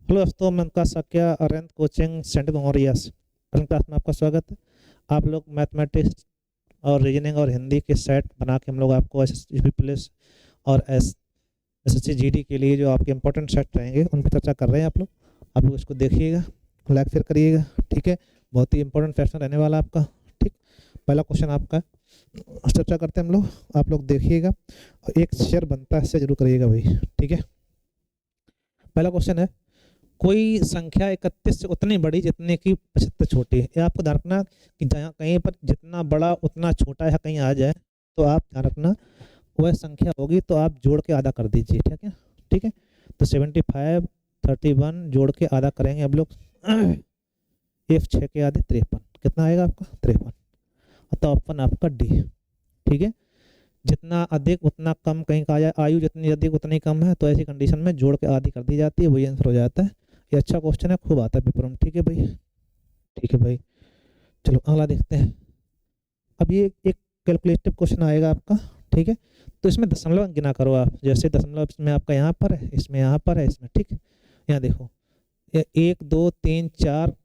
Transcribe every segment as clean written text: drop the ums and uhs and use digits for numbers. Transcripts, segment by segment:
Hello दोस्तों, मैं उनका साक्या अरेंत कोचिंग सेंटर मोरियास क्लास में आपका स्वागत है। आप लोग मैथमेटिक्स और रीजनिंग और हिंदी के सेट बना के हम लोग आपको एसएससी पुलिस और एसएससी जीडी के लिए जो आपके इंपॉर्टेंट सेट रहेंगे उन पर चर्चा कर रहे हैं। आप लोग इसको देखिएगा, लाइक शेयर करिएगा, ठीक है। बहुत ही इंपॉर्टेंट सेशन रहने वाला आपका, ठीक। पहला क्वेश्चन आपका चर्चा करते हैं हम लोग, आप लोग देखिएगा और एक शेयर बनता है इससे जरूर करिएगा भाई, ठीक है। पहला क्वेश्चन है, कोई संख्या 31 से उतनी बड़ी जितने की 75 छोटी है। ये आपको ध्यान रखना कि जहाँ कहीं पर जितना बड़ा उतना छोटा है कहीं आ जाए तो आप ध्यान रखना वह संख्या होगी तो आप जोड़ के आधा कर दीजिए, ठीक है। ठीक है, तो 75 31 जोड़ के आधा करेंगे हम लोग। एक 6 के आधे 53, कितना आएगा आपका 53। तो ऑप्शन आपका डी, ठीक है। जितना अधिक उतना कम कहीं का आ जाए, आयु जितनी अधिक उतनी कम है, तो ऐसी कंडीशन में जोड़ के आधी कर दी जाती है, वही आंसर हो जाता है। ये अच्छा क्वेश्चन है, खूब आता है पेपर में, ठीक है भाई, ठीक है भाई। चलो अगला देखते हैं। अब ये एक कैलकुलेटिव क्वेश्चन आएगा आपका, ठीक है। तो इसमें दशमलव अंक गिना करो आप, जैसे दशमलव इसमें आपका यहाँ पर है, इसमें यहाँ पर है, इसमें, ठीक। यहाँ देखो, ये 1 2 3 4,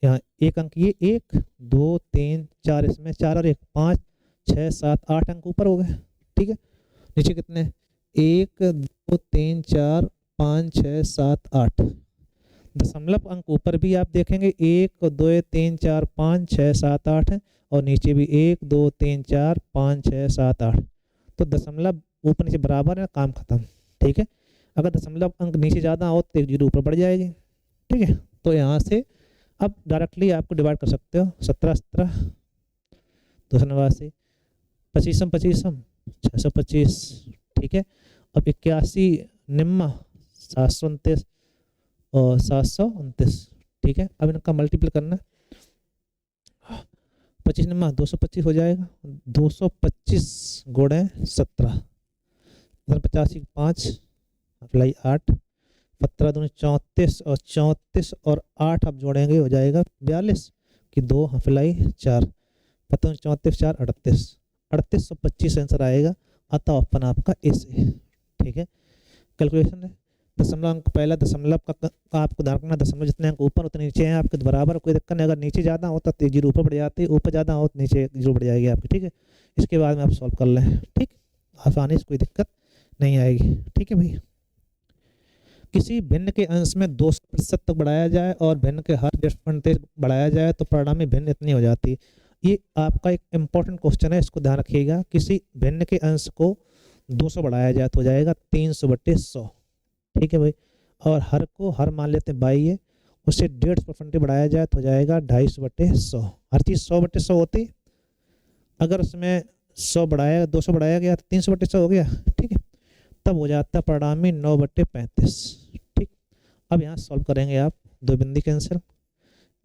यहाँ एक अंक, ये 1 2 3 4, इसमें 4 और 1 5 6 7 8 अंक ऊपर हो गए, ठीक है। नीचे कितने, 1 2 3 4 5 6 7 8। दशमलव अंक ऊपर भी आप देखेंगे 1 2 3 4 5 6 7 8 है, और नीचे भी 1 2 3 4 5 6 7 8। तो दशमलव ऊपर नीचे बराबर है, काम खत्म, ठीक है। अगर दशमलव अंक नीचे ज़्यादा हो तो एक जीरो ऊपर बढ़ जाएगी, ठीक है। तो यहाँ से अब डायरेक्टली आपको डिवाइड कर सकते हो, 17 17 289, 25 25 625, ठीक है। अब 81 निम्मा 729 और 729, ठीक है। अब इनका मल्टीपल करना, 25 निम्मा 225 हो जाएगा, 225 गुणे 17, 85 5 अप्लाई 8, 17 दूनी 34 और 34 और 8 आप जोड़ेंगे हो जाएगा 42 की 2 अप्लाई 4, 34 4 38, 3825 आंसर आएगा। अतः ऑप्शन आपका ए से, ठीक है। कैलकुलेशन है, दशमलव अंक पहला दशमलव का आपको ध्यान रखना, दशमलव जितने अंक ऊपर उतने नीचे हैं आपके बराबर, कोई दिक्कत नहीं। अगर नीचे ज़्यादा होता तो जीरो ऊपर बढ़ जाती, ऊपर ज़्यादा हो तो नीचे जीरो बढ़ जाएगी आपकी, ठीक है। इसके बाद में आप सॉल्व कर लें, ठीक, आसानी से, कोई दिक्कत नहीं आएगी, ठीक है भाई। किसी भिन्न के अंश में 200% तक बढ़ाया जाए और भिन्न के हर 10% बढ़ाया जाए तो परिणामी भिन्न इतनी हो जाती है। ये आपका एक इम्पॉर्टेंट क्वेश्चन है, इसको ध्यान रखिएगा। किसी भिन्न के अंश को 200 बढ़ाया जाए तो हो जाएगा 300/100, ठीक है भाई। और हर को हर मान लेते हैं बाई है, उसे 150% बढ़ाया जाए तो हो जाएगा 250/100। हर चीज़ 100/100 होती, अगर उसमें 100 बढ़ाया 200 बढ़ाया गया तो 300/100 हो गया, ठीक है। तब हो जाता है परिणामी 9/35, ठीक। अब यहाँ सॉल्व करेंगे आप, दो बिंदी कैंसिल,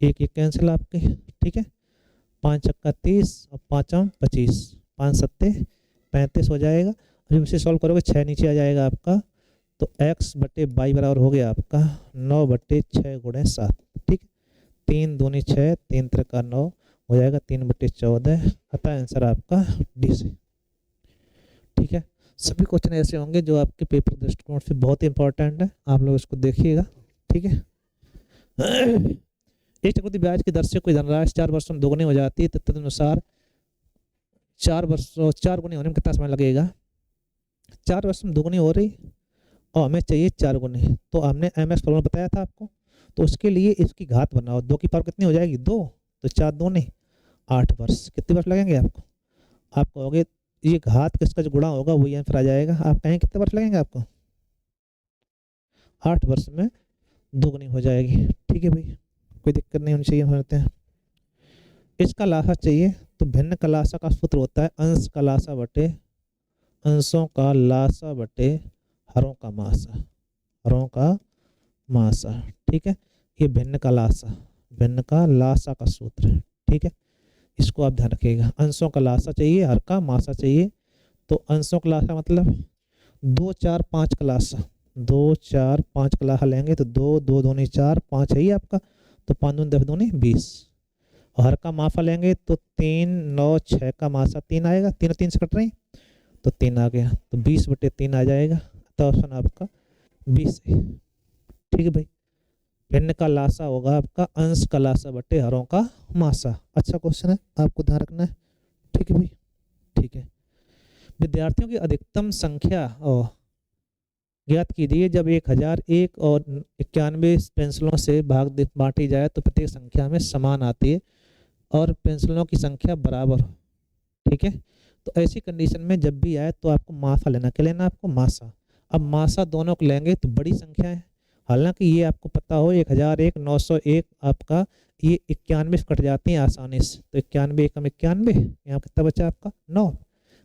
एक एक कैंसिल आपके, ठीक है। 5 चक्का 30 और 5 25, 5 सत्ते 35 हो जाएगा। जब इसे सॉल्व करोगे 6 नीचे आ जाएगा आपका, तो x/22 बराबर हो गया आपका 9/6 गुणे 7, ठीक। 3 दूनी 6 3 त्रिका 9 हो जाएगा 3/14। अतः आंसर आपका डी से, ठीक है। सभी क्वेश्चन ऐसे होंगे जो आपके पेपर दृष्टिकोण से बहुत ही इंपॉर्टेंट है, आप लोग इसको देखिएगा, ठीक है। एक चक्रवृद्धि ब्याज की दर से कोई धनराशि 4 वर्षों में दोगुनी हो जाती है, तदनुसार 4 गुनी होने में कितना समय लगेगा। 4 वर्ष में दोगुनी हो रही और हमें चाहिए 4 गुनी, तो हमने एमएक्स फॉर्मूला बताया था आपको, तो उसके लिए इसकी घात बनाओ, 2 की पावर कितनी हो जाएगी 2, तो 4 दूनी 8 वर्ष, कितने वर्ष लगेंगे आपको। आप कहोगे ये घात किसका जो गुणा होगा वही आंसर आ जाएगा, आप कहें कितने वर्ष लगेंगे आपको, 8 वर्ष में दोगुनी हो जाएगी, ठीक है भाई, कोई दिक्कत नहीं होनी चाहिए। होते हैं इसका लासा चाहिए, तो भिन्न का लासा का सूत्र होता है अंश का लासा बटे अंशों का लासा बटे हरों का मासा, हरों का मासा, ठीक है। ये भिन्न का लासा का सूत्र है, ठीक है। इसको आप ध्यान रखिएगा, अंशों का लासा चाहिए, हर का मासा चाहिए। तो अंशों का लासा मतलब 2 4 5 का लासा, 2 4 5 का लासा लेंगे तो 2 2 दूनी 4 5 है ही आपका, तो 5 दूनी 10 दूनी 20। और हर का माफा लेंगे तो 3 9 6 का मासा 3 आएगा, 3 3 से कट रही तो 3 आ गया, तो 20/3 आ जाएगा। तो ऑप्शन आपका 20 है, ठीक है भाई। भिन्न का लासा होगा आपका अंश का लासा बटे हरों का मासा। अच्छा क्वेश्चन है, आपको ध्यान रखना है। ठीक है भाई, ठीक है। विद्यार्थियों की अधिकतम संख्या ज्ञात कीजिए। जब 1001 और 91 पेंसिलों से बांटी जाए तो प्रत्येक संख्या में समान आती है और पेंसिलों की संख्या बराबर हो। ठीक है, तो ऐसी कंडीशन में जब भी आए तो आपको मासा लेना। क्या लेना आपको? मासा। अब मासा दोनों को लेंगे तो बड़ी संख्या है, हालांकि ये आपको पता हो 1001 901 आपका ये 91 कट जाती हैं आसानी से। तो 91 एकम 91, यहाँ कितना बचा आपका 9,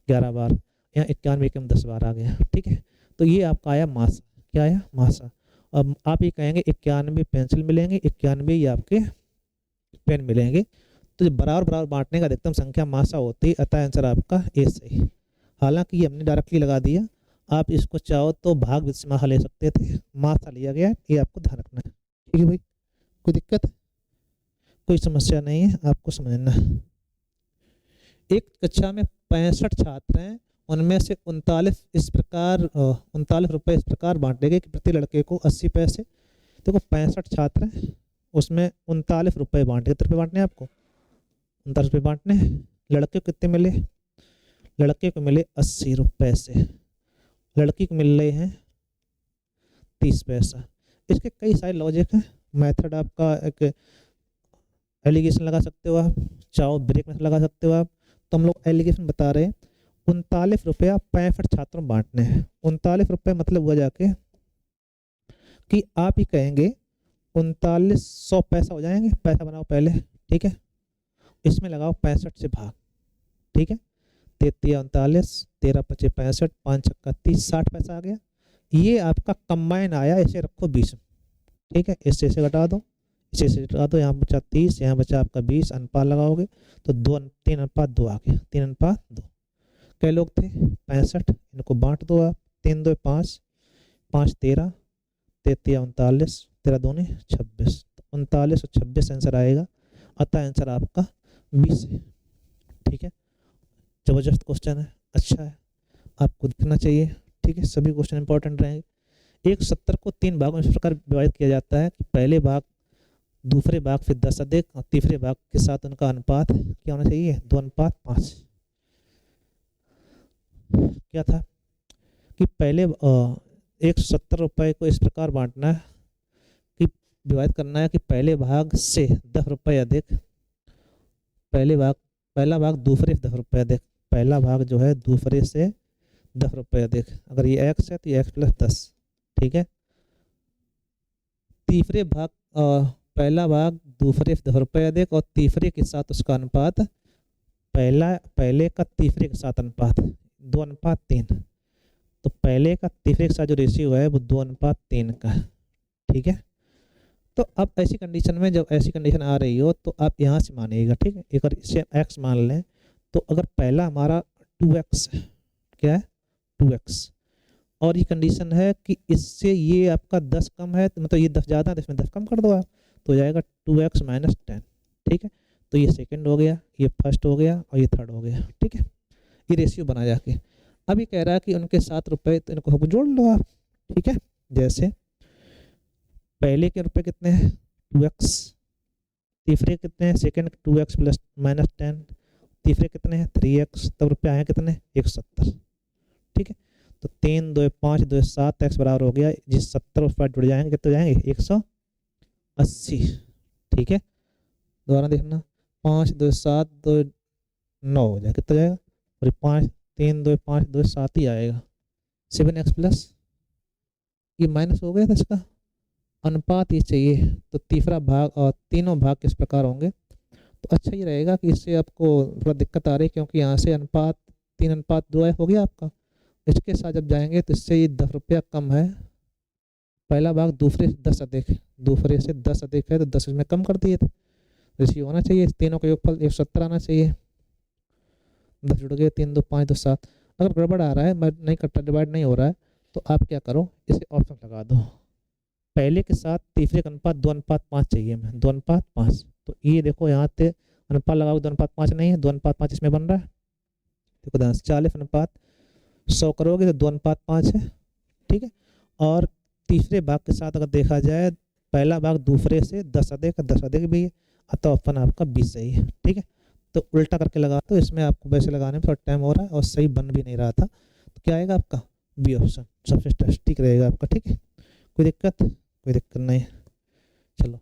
11 बार, यहाँ 91 एकम 10 बार आ गया। ठीक है, तो ये आपका आया मासा। क्या आया? मासा। अब आप ये कहेंगे 91 पेंसिल मिलेंगे, 91 ये आपके पेन मिलेंगे। तो जब बराबर बराबर बांटने का अधिकतम संख्या मासा होती है, अतः आंसर आपका ए सही। हालांकि ये हमने डायरेक्टली लगा दिया, आप इसको चाहो तो भाग विषमाह ले सकते थे, मासा लिया गया है, ये आपको ध्यान रखना है। ठीक है भाई, कोई दिक्कत? कोई समस्या नहीं है, आपको समझना है। एक कक्षा में 65 छात्र हैं, उनमें से 39 इस प्रकार 39 रुपये इस प्रकार बांटे गए कि प्रति लड़के को 80 पैसे। देखो 65 छात्र हैं, उसमें 39 रुपये बांटे। कितने रुपये बांटने हैं आपको? 39 रुपये बांटने हैं। लड़के को कितने मिले? लड़के को मिले 80 रुपये से, लड़की को मिल रहे हैं 30 पैसा। इसके कई सारे लॉजिक हैं, मेथड आपका एक एलिगेशन लगा सकते हो आप, चाहो ब्रेक में लगा सकते हो आप। तो हम लोग एलिगेशन बता रहे हैं 39 रुपया 65 छात्रों बांटने हैं। 39 रुपये मतलब हुआ जाके कि आप ही कहेंगे 3900 पैसा हो जाएंगे। पैसा बनाओ पहले, ठीक है, इसमें लगाओ 65 से भाग। ठीक है, 33 39, 13 25 65, 5 छक्का 30, 60 पैसा आ गया। ये आपका कंबाइन आया, इसे रखो 20। ठीक है, इससे इसे घटा दो, इसे से घटा दो, यहाँ बचा 30, यहाँ बचा आपका 20, अनुपात लगाओगे तो 3:2 आ गया। 3:2। कई लोग थे 65, इनको बांट दो आप। 3 2 5, 5 13, 33 39, 13 दूनी 26, 39 और 26 आंसर आएगा, अतः आंसर आपका 20 है। ठीक है, जबरदस्त क्वेश्चन है, अच्छा है, आपको दिखना चाहिए। ठीक है, सभी क्वेश्चन इंपॉर्टेंट रहेंगे। एक 70 को 3 भागों में इस प्रकार विभाजित किया जाता है कि पहले भाग, दूसरे भाग, फिर 10 अधिक और तीसरे भाग के साथ उनका अनुपात क्या होना चाहिए? 2:5। क्या था कि पहले 170 रुपये को इस प्रकार बांटना है कि विभाजित करना है कि पहले भाग से 10 रुपये अधिक, पहला भाग दूसरे से 10 रुपये अधिक, पहला भाग जो है दूसरे से 10 रुपये अधिक। अगर ये x है तो ये x + 10। ठीक है, तीसरे भाग पहला भाग दूसरे से 10 रुपये अधिक और तीसरे के साथ उसका अनुपात पहले का तीसरे के साथ अनुपात 2:3। तो पहले का तीसरे के साथ जो रेशियो है वो 2:3 का। ठीक है, तो अब ऐसी कंडीशन में, जब ऐसी कंडीशन आ रही हो तो आप यहाँ से मानिएगा। ठीक है, एक बार इसे x मान लें तो अगर पहला हमारा 2x है, क्या है? 2x, और ये कंडीशन है कि इससे ये आपका 10 कम है, तो मतलब ये 10 ज़्यादा है तो इसमें 10 कम कर दो आप, तो हो जाएगा 2x - 10। ठीक है, तो ये सेकंड हो गया, ये फर्स्ट हो गया और ये थर्ड हो गया। ठीक है, ये रेशियो बना जाके। अब ये कह रहा है कि उनके 7 रुपये, तो इनको सबको जोड़ लो आप। ठीक है, जैसे पहले के रुपये कितने हैं? 2x, तीसरे कितने हैं? सेकंड 2x + -10, तीसरे कितने हैं? 3x, तब रुपये आए कितने? 170। ठीक है, तो 3 2 5 2 7 x बराबर हो गया, जिस 70 उस पर जुड़ जाएंगे कितने हो जाएंगे? 180। ठीक है, दोबारा देखना, 5 2 7 2 9 हो जाएगा, कितना जाएगा? और 5 3 2 5 2 7 ही आएगा। 7x प्लस ये माइनस हो गया था, इसका अनुपात ये चाहिए, तो तीसरा भाग और तीनों भाग किस प्रकार होंगे? तो अच्छा ये रहेगा कि इससे आपको थोड़ा दिक्कत आ रही है, क्योंकि यहाँ से अनुपात 3:2 हो गया आपका। इसके साथ जब जाएंगे तो इससे ये 10 रुपया कम है। पहला भाग दूसरे से 10 अधिक, दूसरे से 10 अधिक है तो 10 इसमें कम कर दिए थे, रेशियो होना चाहिए, तीनों का योगफल 170 आना चाहिए। 10 जुड़ गए, 3 2 5 2 7। अगर गड़बड़ आ रहा है, मैं नहीं करता, डिवाइड नहीं हो रहा है, तो आप क्या करो, इसे ऑप्शन लगा दो, पहले के साथ तीसरे का अनुपात 2:5 चाहिए, मैं 2:5। तो ये देखो यहाँ पे अनुपात लगाओ, 2:5 नहीं है, 2:5 इसमें बन रहा है। देखो 40:100 करोगे तो 2:5 है। ठीक है, और तीसरे भाग के साथ अगर देखा जाए पहला भाग दूसरे से 10 अधिक भी है, अतः ऑप्शन आपका 20 सही है। ठीक है, तो उल्टा करके लगा, तो इसमें आपको वैसे लगाने में थोड़ा टाइम हो रहा है और सही बन भी नहीं रहा था, तो क्या आएगा आपका बी ऑप्शन सबसे ठीक रहेगा आपका। ठीक है, कोई दिक्कत नहीं। चलो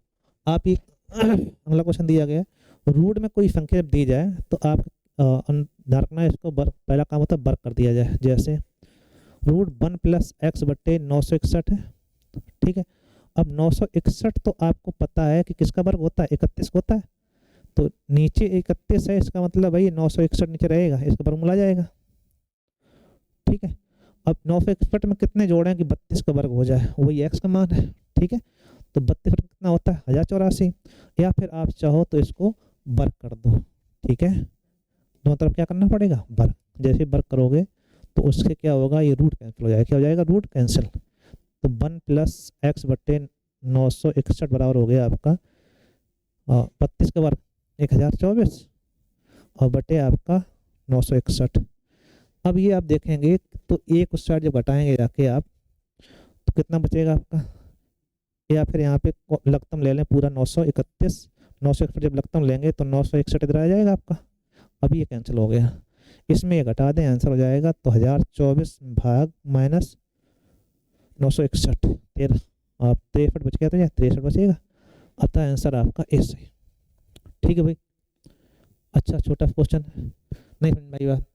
आप ये अगला क्वेश्चन दिया गया है, रूट में कोई संख्या जब दी जाए तो आप ध्यान रखना है, इसको वर्ग, पहला काम होता है वर्ग कर दिया जाए। जैसे रूट 1 प्लस एक्स बट्टे 961 है। ठीक है, अब 961 तो आपको पता है कि किसका वर्ग होता है, 31 होता है, तो नीचे 31 है, इसका मतलब भाई 961 नीचे रहेगा, इसका वर्गमूल आ जाएगा। ठीक है, अब 961 में कितने जोड़ें कि 32 का वर्ग हो जाए, वही एक्स का मान है। ठीक है, तो 32 कितना होता है 1084, या फिर आप चाहो तो इसको वर्ग कर दो। ठीक है, दोनों तरफ क्या करना पड़ेगा वर्ग, जैसे वर्ग करोगे तो उससे क्या होगा, ये रूट कैंसिल हो जाएगा, क्या हो जाएगा रूट कैंसिल। तो 1 प्लस एक्स बट्टे 961 बराबर हो गया आपका 32 का वर्ग 1024 और बटे आपका 961। अब ये आप देखेंगे तो एक उस साइड जब घटाएंगे जाके आप, तो कितना बचेगा आपका, या फिर यहाँ पे लघुत्तम ले लें पूरा 931, 961 जब लघुत्तम लेंगे तो 961 इधर आ जाएगा आपका। अब ये कैंसिल हो गया, इसमें ये घटा दें, आंसर हो जाएगा तो 1024 भाग माइनस 961 13, आप 63 बच गया, तो 63 बचेगा, अतः आंसर आपका ए सही। ठीक है भाई, अच्छा छोटा क्वेश्चन नहीं समझ में आई बात,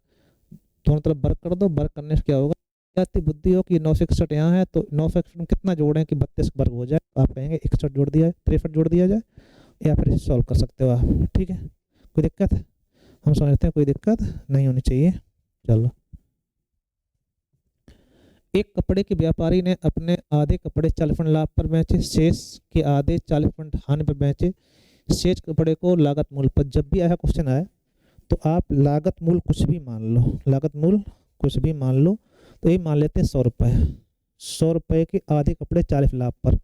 दोनों तरफ वर्ग कर दो, वर्ग करने से क्या होगा, जाती बुद्धि हो कि 961 यहाँ है तो 961 में कितना जोड़ें कि 32 वर्ग हो जाए, आप कहेंगे 61 जोड़ दिया जाए, 63 जोड़ दिया जाए, या फिर इसे सॉल्व कर सकते हो आप। ठीक है, कोई दिक्कत है, हम समझते हैं कोई दिक्कत नहीं होनी चाहिए। चलो, एक कपड़े के व्यापारी ने अपने आधे कपड़े 40% लाभ पर बेचे, शेष के आधे 40% हानि पर बेचे, शेष कपड़े को लागत मूल्य पर। जब भी ऐसा क्वेश्चन आए तो आप लागत मूल्य कुछ भी मान लो, लागत मूल्य कुछ भी मान लो, तो ये मान लेते हैं 100 रुपये, 100 रुपये के आधे कपड़े 40 लाभ पर,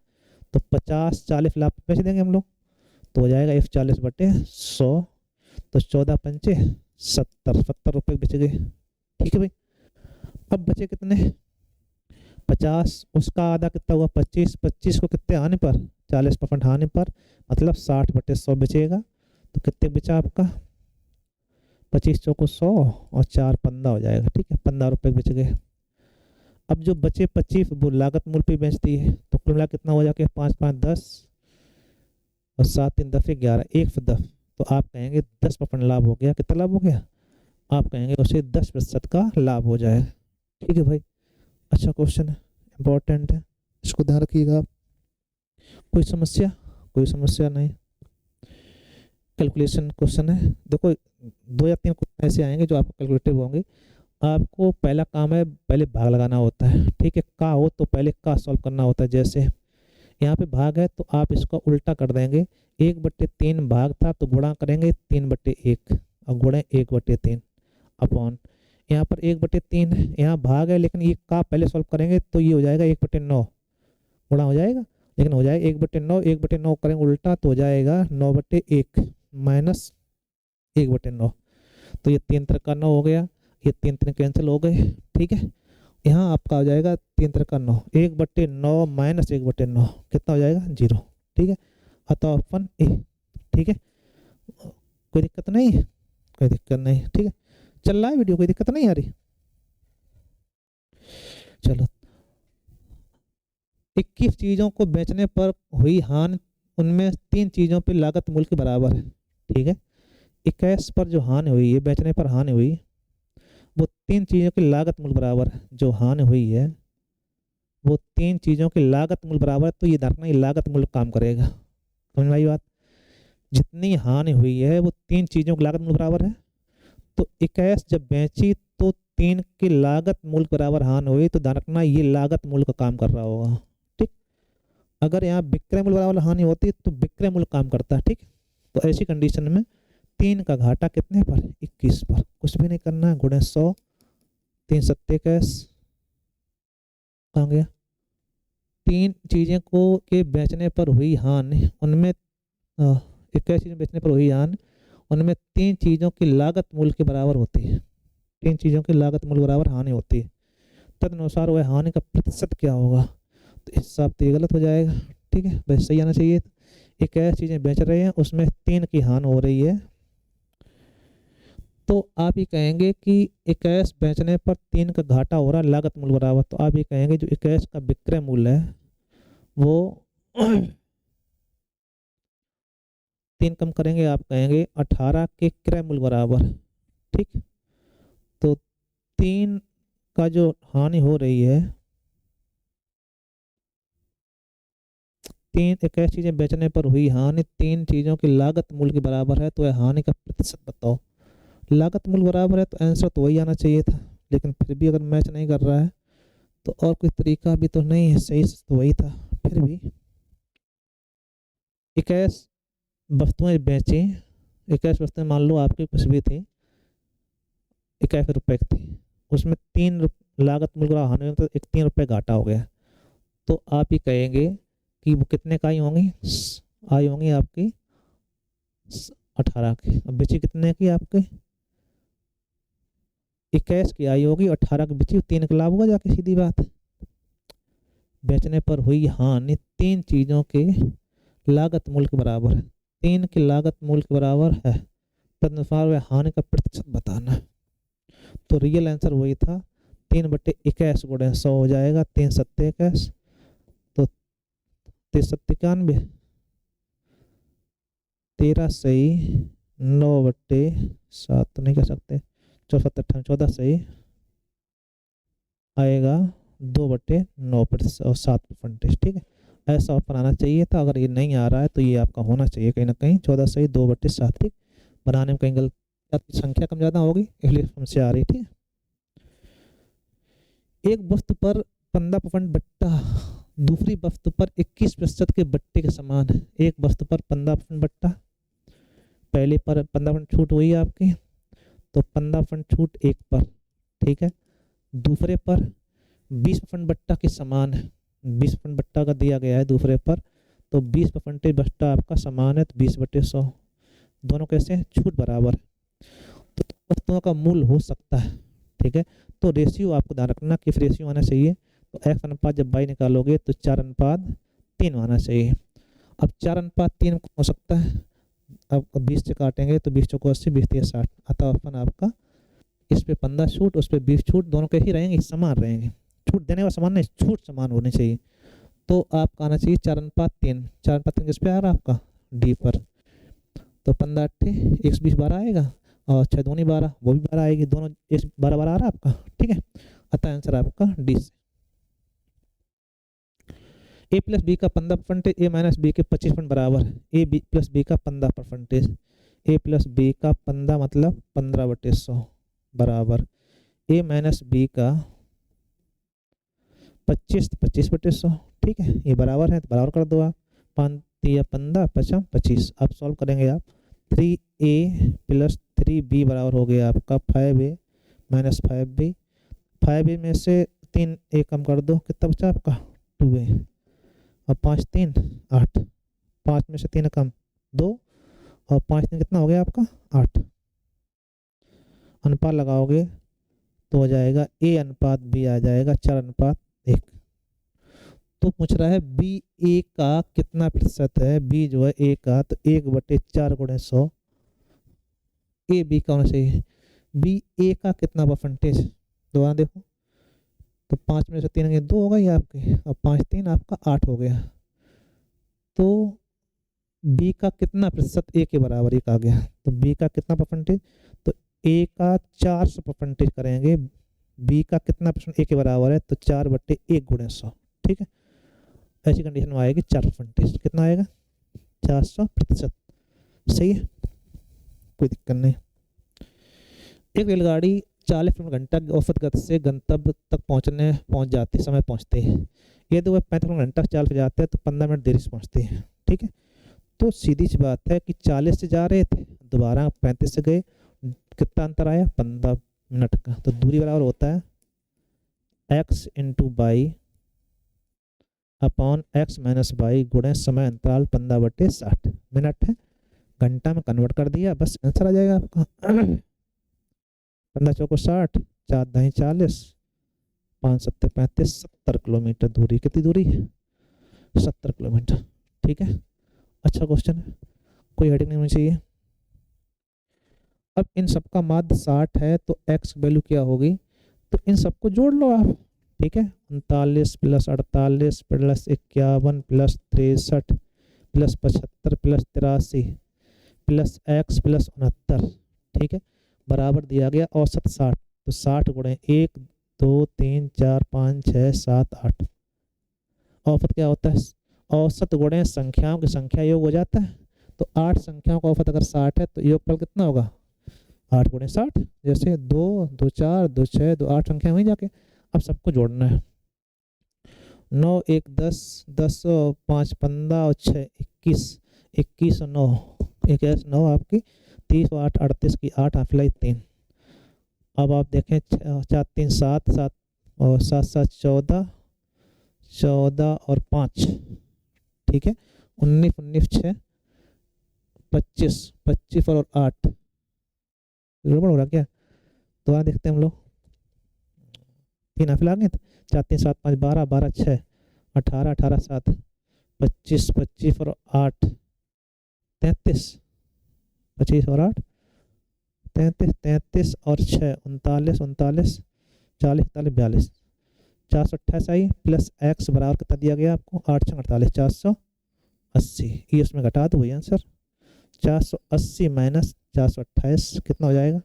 तो 50 40 लाभ पर बेच देंगे हम लोग, तो हो जाएगा F 40 बटे 100, तो 14 पंचे 70 रुपये बेच गए। ठीक है भाई, अब बचे कितने 50, उसका आधा कितना हुआ 25, 25 को कितने आने पर 40% आने पर, मतलब 60 बटे 100 बचेगा, तो कितने बचा आपका 25 चौको 100 और 4 15 हो जाएगा। ठीक है, 15 रुपये बच गए। अब जो बचे 25 वो लागत मूल्य पे बेचती है, तो कुल मिला कितना हो जाएगा 5 5 10 और 7 3 10 11, 110, तो आप कहेंगे 10% लाभ हो गया। कितना लाभ हो गया, आप कहेंगे उसे 10% का लाभ हो जाएगा। ठीक है भाई, अच्छा क्वेश्चन है, इम्पोर्टेंट है, इसको ध्यान रखिएगा आप। कोई समस्या नहीं, कैलकुलेशन क्वेश्चन है। देखो 2 या 3 क्वेश्चन ऐसे आएंगे जो आपको कैलकुलेटिव होंगे। आपको पहला काम है पहले भाग लगाना होता है। ठीक है, का हो तो पहले का सॉल्व करना होता है। जैसे यहाँ पे भाग है तो आप इसको उल्टा कर देंगे, 1/3 भाग था तो गुणा करेंगे 3/1 और गुणे 1/3 अपॉन, यहाँ पर 1/3 है, यहाँ भाग है लेकिन ये का पहले सॉल्व करेंगे तो ये हो जाएगा 1/9 गुणा हो जाएगा, लेकिन हो जाएगा 1/9, 1/9 करेंगे उल्टा तो हो जाएगा 9/1 माइनस 1/9, तो ये 3 3 का 9 हो गया, ये 3 3 कैंसिल हो गए। ठीक है, यहाँ आपका हो जाएगा 3 3 का 9, 1/9 माइनस 1/9 कितना हो जाएगा 0। ठीक है, अतः ऑप्शन ए। ठीक है, कोई दिक्कत नहीं, कोई दिक्कत नहीं। ठीक है, चल रहा है वीडियो, कोई दिक्कत नहीं आ रही। चलो, 21 चीजों को बेचने पर हुई हानि, उनमें 3 चीजों पर लागत मूल्य के बराबर है। ठीक है, 21 पर जो हानि हुई है, बेचने पर हानि हुई, वो 3 चीजों की लागत मूल्य बराबर है। जो हानि हुई है वो 3 चीजों की लागत मूल्य बराबर है, तो ये रखना ये लागत मूल्य काम करेगा। समझ में आई बात, जितनी हानि हुई है वो 3 चीजों की लागत मूल्य बराबर है, तो 21 जब बेची तो 3 की लागत मूल्य बराबर हानि हुई, तो ध्यान रखना ये लागत मूल्य का काम कर रहा होगा। ठीक, अगर यहाँ विक्रय मूल्य बराबर हानि होती तो विक्रय मूल्य काम करता है। ठीक, तो ऐसी कंडीशन में 3 का घाटा कितने पर 21 पर, कुछ भी नहीं करना है, गुणे 100, 3 7 21 कहाँ गया, 3 चीजें को के बेचने पर हुई हानि, उनमें 21 चीजें बेचने पर हुई हानि, उनमें 3 चीजों की लागत मूल्य के बराबर होती है। 3 चीजों की लागत मूल्य बराबर हानि होती है, तदनुसार वह हानि का प्रतिशत क्या होगा, तो इस हिसाब से गलत हो जाएगा। ठीक है, बस सही आना चाहिए। 21 चीज़ें बेच रहे हैं, उसमें 3 की हानि हो रही है, तो आप ये कहेंगे कि 21 बेचने पर 3 का घाटा हो रहा है, लागत मूल्य बराबर। तो आप ये कहेंगे जो 21 का विक्रय मूल्य है वो 3 कम करेंगे, आप कहेंगे 18 के क्रय मूल्य बराबर। ठीक, तो 3 का जो हानि हो रही है, 21 चीजें बेचने पर हुई हानि 3 चीजों की लागत मूल्य के बराबर है, तो यह हानि का प्रतिशत बताओ। लागत मूल्य बराबर है तो आंसर तो वही आना चाहिए था, लेकिन फिर भी अगर मैच नहीं कर रहा है तो और कोई तरीका भी तो नहीं है, सही तो वही था। फिर भी 21 वस्तुएं बेची, 21 वस्तुएं मान लो आपकी कुछ भी थी, 21 रुपए की थी, उसमें 3 लागत मूल्य का हानि तो 3 रुपए घाटा हो गया। तो आप ये कहेंगे कि वो कितने का आई होंगी, आई होंगी आपकी 18 की। अब बेची कितने की आपके 21 की आई होगी, 18 की बेची, 3 का लाभ होगा जाके, सीधी बात। बेचने पर हुई हानि 3 चीजों के लागत मूल्य के बराबर है, 3 की लागत मूल्य के बराबर है, तदनुसार वह हानि का प्रतिशत बताना। तो रियल आंसर वही था, 3/21 गुणे 100 हो जाएगा, 3 सत्ते 21, तो 3 सत्ते 91, 13 सही, 9/7 तो नहीं कह सकते, 14 सही आएगा, 2/9% और 7%। ठीक है, ऐसा ऑप्शन आना चाहिए था। अगर ये नहीं आ रहा है तो ये आपका होना चाहिए कहीं ना कहीं 14 सही 2/7। ठीक, बनाने में कहीं गलती, संख्या कम ज़्यादा होगी इसलिए समस्या आ रही। ठीक है, एक वस्तु पर 15% बट्टा दूसरी वस्तु पर 21% के बट्टे के समान है। एक वस्तु पर 15% बट्टा, पहले पर 15% छूट हुई आपकी, तो 15% छूट एक पर, ठीक है। दूसरे पर 20% बट्टा के समान है, 20% बट्टा का दिया गया है दूसरे पर, तो 20% बट्टा आपका समान है, तो 20/100, दोनों कैसे हैं, छूट बराबर है, तो वस्तुओं का मूल्य हो सकता है। ठीक है, तो रेशियो आपको ध्यान रखना किस रेशियो आना चाहिए, तो x अनुपात जब y निकालोगे तो 4:3 आना चाहिए। अब 4:3 हो सकता है, अब 20 से काटेंगे तो 20 चौको 80, 20 3 60, अतः अपन आपका इस पे 15 छूट, उस पे 20 छूट, दोनों कैसी रहेंगे, समान रहेंगे। छूट देने का समान नहीं, छूट समान होनी चाहिए। तो आपका आना चाहिए 4:3, 4:3 किस पे आ रहा है आपका, डी पर, तो 15 8 120 12 आएगा, और 6 दूनी 12, वो भी 12 आएगी, दोनों 12 12 आ रहा है आपका। ठीक है, अतः आंसर आपका डी से। ए प्लस बी का 15%, ए माइनस बी के 25% बराबर है। ए बी प्लस बी का 15%, ए प्लस बी का 15 मतलब 15/100 बराबर ए माइनस बी का 25/100। ठीक है, ये बराबर है तो बराबर कर दो आप, 5 15 5 25। अब सॉल्व करेंगे आप, 3a प्लस 3b बराबर हो गया आपका 5a माइनस 5b। 5a में से 3a कम कर दो, कितना बचा आपका 2a, और 5 3 8, 5 में से 3 कम 2, और 5 3 कितना हो गया आपका 8। अनुपात लगाओगे तो हो जाएगा a अनुपात b आ जाएगा 4:1। तो पूछ रहा है बी ए का कितना प्रतिशत है, बी जो है ए का, तो 1/4 गुणे 100, ए बी का होना चाहिए, बी ए का कितना परसेंटेज, दोबारा देखो, तो 5 में से 3 2 हो गई आपकी, और 5 3 आपका 8 हो गया, तो बी का कितना प्रतिशत ए के बराबर एक आ गया, तो बी का कितना परसेंटेज, तो ए का 400% करेंगे, बी का कितना परसेंट ए के बराबर है, तो 4/1 गुणे 100। ठीक है, ऐसी कंडीशन में आएगी 4%, कितना आएगा 400%। सही है, कोई दिक्कत नहीं। एक रेलगाड़ी 40 किलोमीटर घंटा की औसत गति से गंतव्य तक पहुंच जाती समय पहुंचते हैं, यदि वह 35 किलोमीटर घंटा चाल पे जाते हैं तो 15 मिनट देरी से पहुंचते हैं। ठीक है, तो सीधी सी बात है कि 40 से जा रहे थे, दोबारा 35 से गए, कितना अंतर आया 15 मिनट का, तो दूरी बराबर होता है x into by upon x minus by गुणे समय अंतराल 15/60 मिनट है, घंटा में कन्वर्ट कर दिया, बस आंसर आ जाएगा आपका। 15 चौको 60, 4 दही 40, 5 7 35, 70 किलोमीटर दूरी, कितनी दूरी 70 किलोमीटर। ठीक है, अच्छा क्वेश्चन है, कोई हेडिंग नहीं होनी चाहिए। अब इन सबका माध्य 60 है तो एक्स वैल्यू क्या होगी, तो इन सबको जोड़ लो आप, ठीक है। 39 plus 48 plus 51 plus 63 plus 75 plus 83 plus x plus 69, ठीक है, बराबर दिया गया औसत 60। तो 60 गुणे 1 2 3 4 5 6 7 8, औसत क्या होता है, औसत गुणे संख्याओं की संख्या योग हो जाता है। तो 8 संख्याओं का औसत अगर 60 है तो योगफल कितना होगा, 8 गुणे 60, जैसे 2 2 4 2 6 2 8 संख्या वहीं जाके। अब सबको जोड़ना है, 9 1 10 10 5 15 और 6 21 21 और 9 21 9 आपकी 30 और 8 38 की 8 हाफिलाई 3। अब आप देखें 4 3 7 7 और 7 7 14 14 और 5, ठीक है, 19 19 6 25 25 और 8, गड़बड़ हो रहा क्या, दोबारा देखते हैं हम लोग, 3 हाफिल आ गए, 4 3 7 5 12 12 6 18 18 7 25 25 और 8 33 25 और 8 33 33 और 6 39 39 40 41 42 428 आई प्लस एक्स बराबर कितना दिया गया आपको, 8 6 48 480, ये उसमें घटा दो वही आंसर, 480 माइनस 428 कितना हो जाएगा,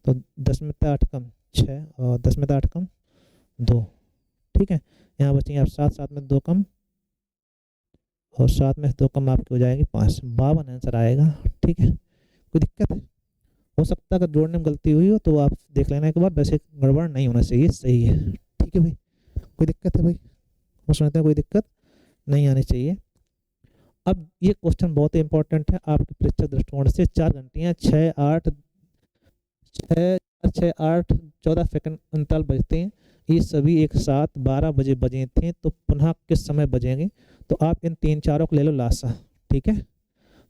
तो 10 में 8 कम 6 और 10 में 8 कम 2, ठीक है, यहाँ बचेंगे आप 7 7 में 2 कम और 7 में 2 कम आपकी हो जाएगी 5, 52 आंसर आएगा, ठीक है। कोई दिक्कत है, हो सकता है अगर जोड़ने में गलती हुई हो तो आप देख लेना एक बार, वैसे गड़बड़ नहीं होना चाहिए, सही है, ठीक है भाई। कोई दिक्कत है भाई, वो सुनते हैं, कोई दिक्कत नहीं आनी चाहिए। अब ये क्वेश्चन बहुत ही इंपॉर्टेंट है आपके परीक्षा दृष्टिकोण से। 4 घंटियाँ 6 8 6 6 8 14 सेकंड अंतराल बजते हैं, ये सभी एक साथ 12 बजे बजे थे, तो पुनः किस समय बजेंगे, तो आप इन 3 चारों को ले लो लासा, ठीक है,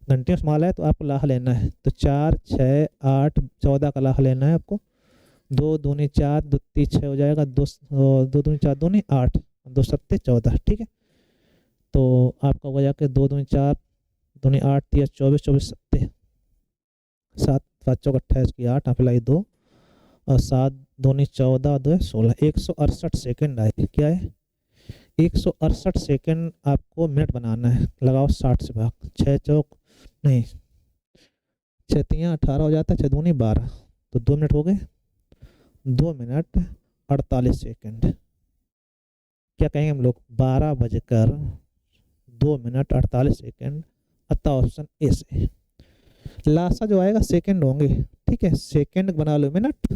घंटियों से माला है तो आपको लाह लेना है, तो 4 6 8 14 का लाह लेना है आपको, 2 दूनी 4 2 3 6 हो जाएगा, 2 2 दूनी 4 दूनी 8 2 7 14, ठीक है, तो आपका हो जाके 2 दूनी 4 दूनी 8 3 24 24 7 7 5 चौक 28 की 8 अप्लाई 2 और 7 दूनी 14 2 16, 168 सेकंड आए, क्या है 168 सेकंड आपको मिनट बनाना है, लगाओ 60 से भाग, 6 चौक नहीं 6 3 18 हो जाता है, 6 दूनी 12, तो 2 मिनट हो गए, 2 मिनट 48 सेकंड, क्या कहेंगे हम लोग, 12 बजकर 2 मिनट 48 सेकंड, अतः ऑप्शन ए से। लासा जो आएगा सेकंड होंगे, ठीक है, सेकंड बना लो मिनट,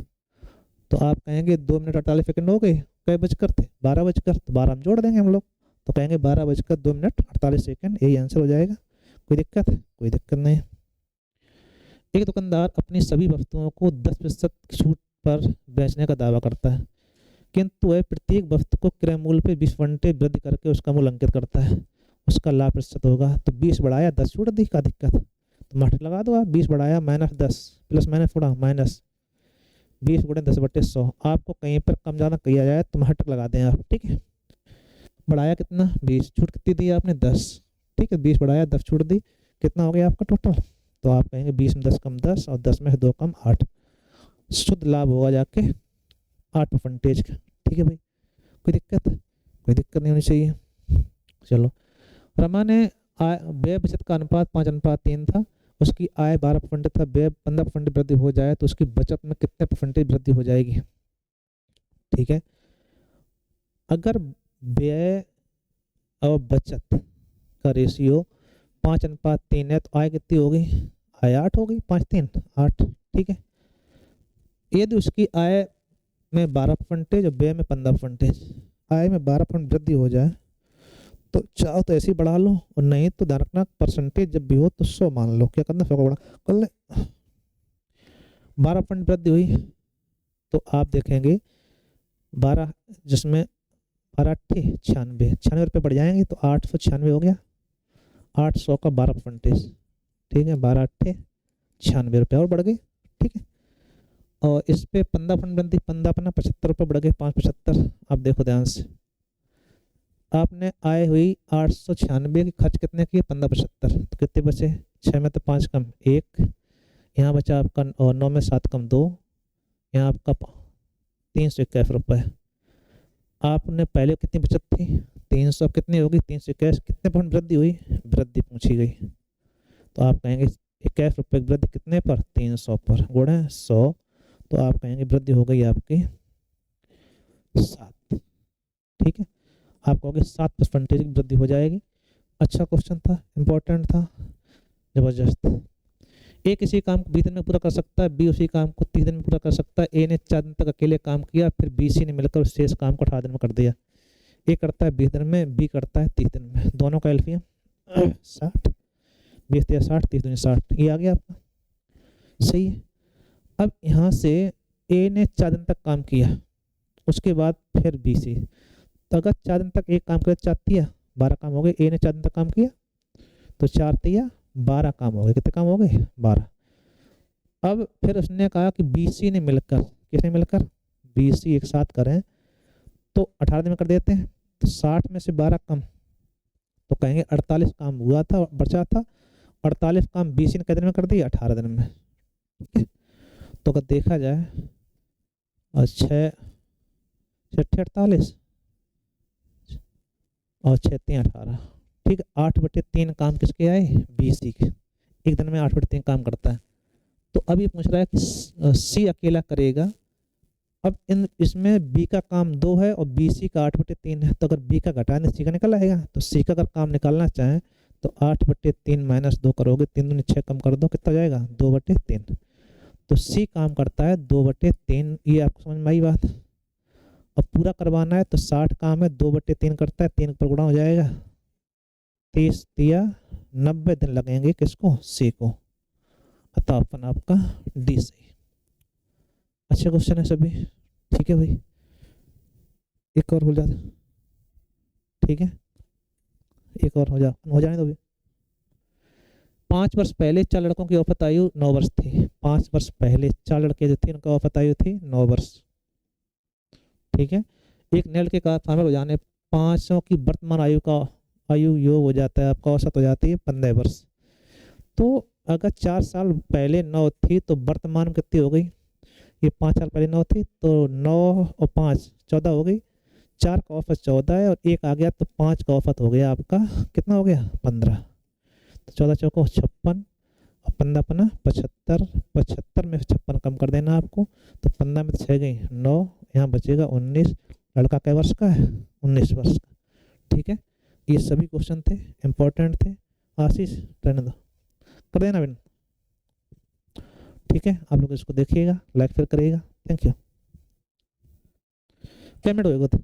तो आप कहेंगे 2 मिनट 48 सेकंड हो गए, कई बजकर थे 12 बजकर, तो 12 हम जोड़ देंगे हम लोग, तो कहेंगे 12 बजकर 2 मिनट 48 सेकंड, यही आंसर हो जाएगा। कोई दिक्कत है, कोई दिक्कत नहीं। एक दुकानदार अपनी सभी वस्तुओं को 10% छूट पर बेचने का दावा करता है, किंतु वह प्रत्येक वस्तु को क्रय मूल्य पर 20% वृद्धि करके उसका मूल्य अंकित करता है, उसका लाभ प्रतिशत होगा, तो 20 बढ़ाया 10 छूट दी, का दिक्कत, तो मास्टर लगा दो आप, 20 बढ़ाया माइनस 10 प्लस माइनस थोड़ा माइनस 20 गुणे 10/100, आपको कहीं पर कम ज़्यादा किया जाए तो मास्टर लगा दें आप, ठीक है, बढ़ाया कितना 20, छूट कितनी दी आपने 10, ठीक है, 20 बढ़ाया 10 छूट दी, कितना हो गया आपका टोटल, तो आप कहेंगे 20 में 10 कम 10 और 10 में 2 कम 8, शुद्ध लाभ होगा जाके 8% का, ठीक है भाई। कोई दिक्कत, कोई दिक्कत नहीं होनी चाहिए। चलो, रमा ने व्यय बचत का अनुपात 5:3 था, उसकी आय 12% था, व्यय 15% वृद्धि हो जाए तो उसकी बचत में कितने परसेंटेज वृद्धि हो जाएगी, ठीक है। अगर व्यय और बचत का रेशियो 5:3 है तो आय कितनी होगी, आय 8 होगी, 5 3 8, ठीक है। यदि उसकी आय में 12% और व्यय में 15%, आय में 12% वृद्धि हो जाए तो चाहो तो ऐसे ही बढ़ा लो, और नहीं तो ध्यान रखना परसेंटेज जब भी हो तो 100 मान लो, क्या करना 100 का बढ़ा कर ले। 12% वृद्धि हुई तो आप देखेंगे 12 जिसमें 12 96 96 रुपये बढ़ जाएंगे, तो 896 हो गया, 800 का 12%, ठीक है, 12 96 रुपये और बढ़ गए, ठीक है। और इस पे 15% वृद्धि, 15 75 रुपये बढ़ गए, 5 75, आप देखो ध्यान से आपने आय हुई 896 की, खर्च कितने किए 1575, तो कितने बचे 6 में तो 5 कम 1, यहाँ बचा आपका और 9 में 7 कम 2, यहाँ आपका 381 रुपये। आपने पहले कितनी बचत थी 300, अब कितनी होगी 381, कितने परसेंट वृद्धि हुई, वृद्धि पूछी गई, तो आप कहेंगे 21 रुपये की वृद्धि कितने पर 300 पर, गुणा 100, तो आप कहेंगे वृद्धि हो गई आपकी 7। ठीक है, आप कहोगे 7% की वृद्धि हो जाएगी। अच्छा क्वेश्चन था, इंपॉर्टेंट था, जबरदस्त। ए किसी काम को 20 दिन में पूरा कर सकता है, बी उसी काम को 30 दिन में पूरा कर सकता है। ए ने 4 दिन तक अकेले काम किया, फिर बी सी ने मिलकर उस शेष काम को 18 दिन में कर दिया। ए करता है 20 दिन में, बी करता है 30 दिन में, दोनों का एलसीएम 60, 20 या 60, 30 दूनी 60, ये आ गया आपका, सही है। अब यहाँ से ए ने 4 दिन तक काम किया, उसके बाद फिर बी सी, तो अगर 4 दिन तक एक काम करे 4 तिया 12 काम हो गए। ए ने 4 दिन तक काम किया तो 4 तिया 12 काम हो गए, कितने काम हो गए 12। अब फिर उसने कहा कि बीसी ने मिलकर, किसने मिलकर बीसी एक साथ करें तो 18 दिन में कर देते हैं, तो 60 में से 12 कम, तो कहेंगे 48 काम हुआ था बचा था, 48 काम बीसी ने कितने दिन में कर दिया 18 दिन में। ठीक है, तो अगर देखा जाए 6 48 और 6 3 18, ठीक है, 8/3 काम किसके आए बीसी के, एक दिन में 8/3 काम करता है। तो अब ये पूछ रहा है कि सी अकेला करेगा। अब इन इसमें बी का काम 2 है और बी सी का 8/3 है, तो अगर बी का घटाने सी का निकल आएगा, तो सी का अगर काम निकालना चाहें तो 8/3 - 2 करोगे, 3 दूनी 6 कम कर दो, कितना जाएगा 2/3, तो सी काम करता है 2/3। ये आपको समझ में आई बात। अब पूरा करवाना है तो 60 काम है, 2/3 करता है, 3 पर गुणा हो जाएगा, 30 तिया 90 दिन लगेंगे किसको सी को, अतः अपन आपका डी सही। अच्छा क्वेश्चन है सभी, ठीक है भाई, एक और हो जाता, ठीक है, एक और हो जाने दो भी। 5 वर्ष पहले 4 लड़कों की औसत आयु 9 वर्ष थी। 5 वर्ष पहले 4 लड़के जो थे उनका औसत आयु थी 9 वर्ष। ठीक है, एक नए लड़के का शामिल हो जाने 5 की वर्तमान आयु योग हो जाता है, आपका औसत हो जाती है 15 वर्ष। तो अगर 4 साल पहले 9 थी तो वर्तमान कितनी हो गई, ये 5 साल पहले 9 थी तो 9 और 5 14 हो गई, 4 का औसत 14 है और 1 आ गया तो 5 का औसत हो गया आपका कितना हो गया 15, तो 14 चौको 56 और 15 पना 75, 75 में 56 कम कर देना आपको, तो 15 में 6 गई 9, यहाँ बचेगा 19। लड़का कै वर्ष का है 19 वर्ष का। ठीक है, ये सभी क्वेश्चन थे, इंपॉर्टेंट थे। आशीष रहने दो, कर देना बिन, ठीक है, आप लोग इसको देखिएगा, लाइक फिर करिएगा, थैंक यू। पेमेंट होएगा तो